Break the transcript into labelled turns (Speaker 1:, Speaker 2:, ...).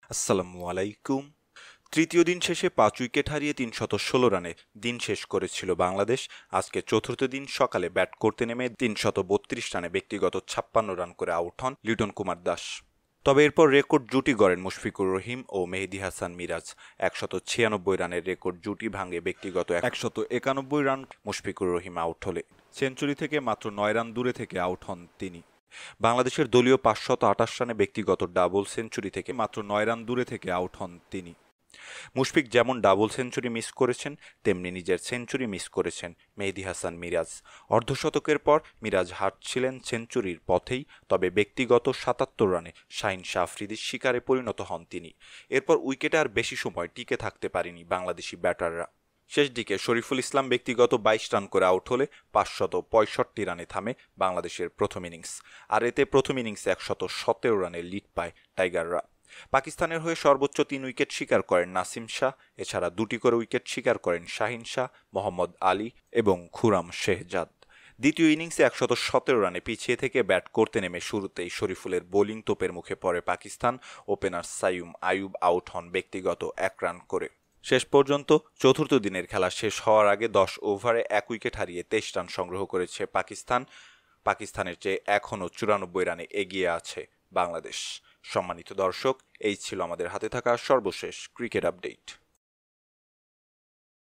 Speaker 1: আসসালামু আলাইকুম। তৃতীয় দিন শেষে ৫ উইকেট হারিয়ে ৩১৬ রানে দিন শেষ করেছিল বাংলাদেশ। আজকে চতুর্থ দিন সকালে ব্যাট করতে নেমে ৩৩২ রানে ব্যক্তিগত ৫৬ রান করে আউট হন লিটন কুমার দাস। তবে এরপর রেকর্ড জুটি গড়েন মুশফিকুর রহিম ও মেহেদী হাসান মিরাজ। ১৯৬ রানের রেকর্ড জুটি ভাঙে ব্যক্তিগত ১৯১ রান মুশফিকুর রহিম আউট হলে। সেঞ্চুরি থেকে মাত্র ৯ রান দূরে থেকে আউট হন তিনি। বাংলাদেশের দলীয় ৫২৮ রানে ব্যক্তিগত ডাবল সেঞ্চুরি থেকে মাত্র ৯ রান দূরে থেকে আউট হন তিনি। মুশফিক যেমন ডাবল সেঞ্চুরি মিস করেছেন, তেমনি নিজের সেঞ্চুরি মিস করেছেন মেহেদী হাসান মিরাজ। অর্ধশতকের পর মিরাজ হাঁটছিলেন সেঞ্চুরির পথেই, তবে ব্যক্তিগত ৭৭ রানে শাহিন শাহ আফ্রিদির শিকারে পরিণত হন তিনি। এরপর উইকেটে আর বেশি সময় টিকে থাকতে পারেনি বাংলাদেশি ব্যাটাররা। শেষ দিকে শরীফুল ইসলাম ব্যক্তিগত ২২ রান করে আউট হলে ৫৬৫ রানে থামে বাংলাদেশের প্রথম ইনিংস। আর এতে প্রথম ইনিংসে ১১৭ রানে লিড পায় টাইগাররা। পাকিস্তানের হয়ে সর্বোচ্চ ৩ উইকেট শিকার করেন নাসিম শাহ। এছাড়া ২টি করে উইকেট শিকার করেন শাহিন শাহ, মোহাম্মদ আলী এবং খুরাম শেহজাদ। দ্বিতীয় ইনিংসে ১১৭ রানে পিছিয়ে থেকে ব্যাট করতে নেমে শুরুতেই শরীফুলের বোলিং তোপের মুখে পড়ে পাকিস্তান। ওপেনার সাইয়ুম আইয়ুব আউট হন ব্যক্তিগত ১ রান করে। শেষ পর্যন্ত চতুর্থ দিনের খেলা শেষ হওয়ার আগে ১০ ওভারে ১ উইকেট হারিয়ে ২৩ রান সংগ্রহ করেছে পাকিস্তান। পাকিস্তানের চেয়ে এখনও ৯৪ রানে এগিয়ে আছে বাংলাদেশ। সম্মানিত দর্শক, এই ছিল আমাদের হাতে থাকা সর্বশেষ ক্রিকেট আপডেট।